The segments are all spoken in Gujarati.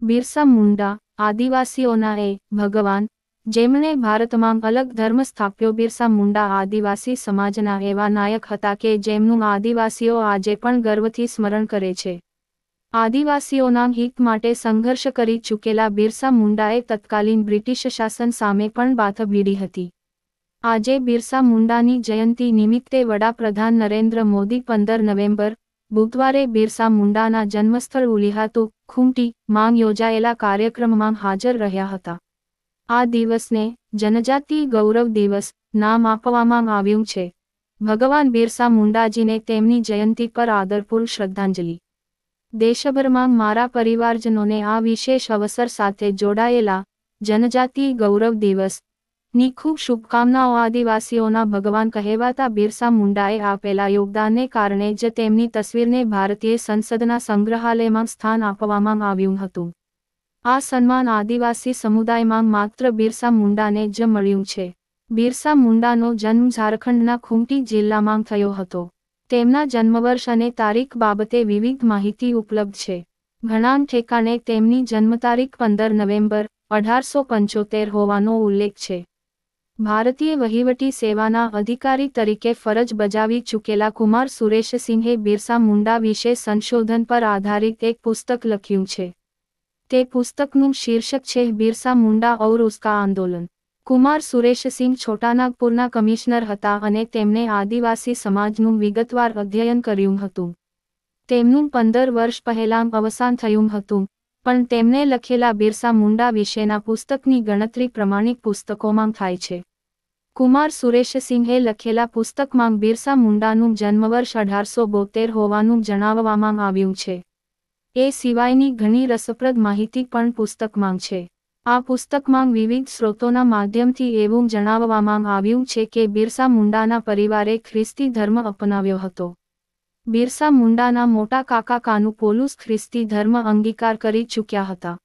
બિરસા મુંડા આદિવાસીઓના ભગવાન જેમણે ભારતમાં અલગ ધર્મ સ્થાપ્યો. બિરસા મુંડા આદિવાસી સમાજના એવા નાયક હતા કે જેમનું આદિવાસીઓ આજે પણ ગર્વથી સ્મરણ કરે છે. આદિવાસીઓના હિત માટે સંઘર્ષ કરી ચૂકેલા બિરસા મુંડાએ તત્કાલીન બ્રિટિશ શાસન સામે પણ બાથ ભીડી હતી. આજે બિરસા મુંડાની જયંતિ નિમિત્તે વડાપ્રધાન નરેન્દ્ર મોદી 15 નવેમ્બર બુધવારે બિરસા મુંડાના જન્મસ્થળ ઉલિહાતુ ખૂંટી માં યોજાયેલા કાર્યક્રમમાં હાજર રહ્યા હતા. આ દિવસને જનજાતિ ગૌરવ દિવસ નામ આપવામાં આવ્યું છે. ભગવાન બિરસા મુંડાજીને તેમની જયંતિ પર આદરપૂર્વક શ્રદ્ધાંજલિ. દેશભરમાં મારા પરિવારજનોને આ વિશેષ અવસર સાથે જોડાયેલા જનજાતિ ગૌરવ દિવસ ની ખૂબ શુભકામનાઓ. આદિવાસીઓના ભગવાન કહેવાતા બિરસા મુંડાએ આપેલા યોગદાનને કારણે જ તેમની તસવીરને ભારતીય સંસદના સંગ્રહાલયમાં સ્થાન આપવામાં આવ્યું હતું. આ સન્માન આદિવાસી સમુદાયમાં માત્ર બિરસા મુંડાને જ મળ્યું છે. બિરસા મુંડાનો જન્મ ઝારખંડના ખૂંટી જિલ્લામાં થયો હતો. તેમના જન્મવર્ષ અને તારીખ બાબતે વિવિધ માહિતી ઉપલબ્ધ છે. ઘણા ઠેકાણે તેમની જન્મતારીખ 15 નવેમ્બર 1875 હોવાનો ઉલ્લેખ છે. ભારતીય વહીવટી સેવાના અધિકારી તરીકે ફરજ બજાવી ચૂકેલા કુમાર સુરેશસિંહે બિરસા મુંડા વિશે સંશોધન પર આધારિત એક પુસ્તક લખ્યું છે. તે પુસ્તકનું શીર્ષક છે બિરસા મુંડા ઔર ઉસકા આંદોલન. કુમાર સુરેશસિંહ છોટાનાગપુરના કમિશનર હતા અને તેમણે આદિવાસી સમાજનું વિગતવાર અધ્યયન કર્યું હતું. તેમનું 15 વર્ષ પહેલાં અવસાન થયું હતું, પણ તેમણે લખેલા બિરસા મુંડા વિશેના પુસ્તકની ગણતરી પ્રમાણિક પુસ્તકોમાં થાય છે. કુમાર સુરેશસિંહે લખેલા પુસ્તકમાં બિરસા મુંડાનું જન્મવર્ષ 1872 હોવાનું જણાવવામાં આવ્યું છે. એ સિવાયની ઘણી રસપ્રદ માહિતી પણ પુસ્તકમાં છે. આ પુસ્તકમાં વિવિધ સ્ત્રોતોના માધ્યમથી એવું જણાવવામાં આવ્યું છે કે બિરસા મુંડાના પરિવારે ખ્રિસ્તી ધર્મ અપનાવ્યો હતો. બિરસા મુંડાના મોટા કાકા કાનુ પોલુસ ખ્રિસ્તી ધર્મ અંગીકાર કરી ચૂક્યા હતા.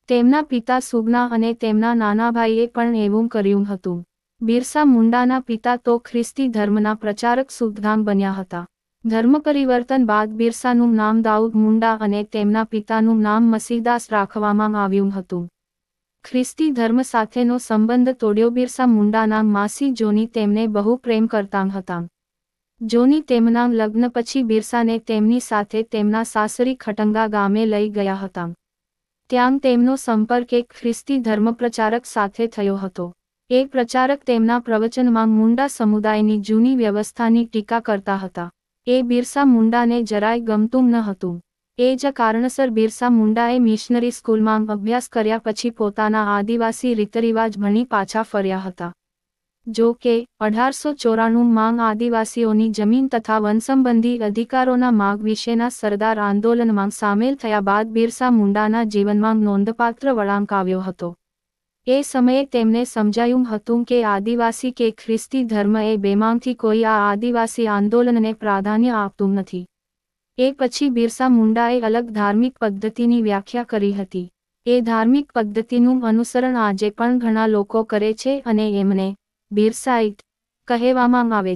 તેમના પિતા સુગના અને તેમના નાના ભાઈએ પણ એવું કર્યું હતું. બિરસા મુંડાના પિતા તો ખ્રિસ્તી ધર્મના પ્રચારક સુદ્ધામ બન્યા હતા. ધર્મ પરિવર્તન બાદ બિરસાનું નામ દાઉદ મુંડા અને તેમના પિતાનું નામ મસીહદાસ રાખવામાં આવ્યું હતું. ખ્રિસ્તી ધર્મ સાથેનો સંબંધ તોડ્યો. બિરસા મુંડાના માસી જોની તેમને બહુ પ્રેમ કરતા હતા. જોની તેમના લગ્ન પછી બિરસાને તેમની સાથે તેમના સાસરી ખટંગા ગામે લઈ ગયા હતા. ત્યાં તેમનો સંપર્ક એક ખ્રિસ્તી ધર્મ પ્રચારક સાથે થયો હતો. એ પ્રચારક તેમના પ્રવચનમાં મુંડા સમુદાયની જૂની વ્યવસ્થાની ટીકા કરતા હતા. એ બિરસા મુંડાને જરાય ગમતું ન હતું. એ જ કારણસર બિરસા મુંડાએ મિશનરી સ્કૂલમાં અભ્યાસ કર્યા પછી પોતાના આદિવાસી રીતરિવાજ ભણી પાછા ફર્યા હતા. જો કે 1894માં આદિવાસીઓની જમીન તથા વનસંબંધી અધિકારોના માગ વિશેના સરદાર આંદોલનમાં સામેલ થયા બાદ બિરસા મુંડાના જીવનમાં નોંધપાત્ર વળાંક આવ્યો હતો. એ સમયે તેમને સમજાયું હતું કે આદિવાસી કે ખ્રિસ્તી ધર્મ એ બેમાંથી કોઈ આ આદિવાસી આંદોલનને પ્રાધાન્ય આપતું નથી. એ પછી બિરસા મુંડાએ અલગ ધાર્મિક પદ્ધતિની વ્યાખ્યા કરી હતી. એ ધાર્મિક પદ્ધતિનું અનુસરણ આજે પણ ઘણા લોકો કરે છે અને એમને બિરસાઇટ કહેવામાં આવે છે.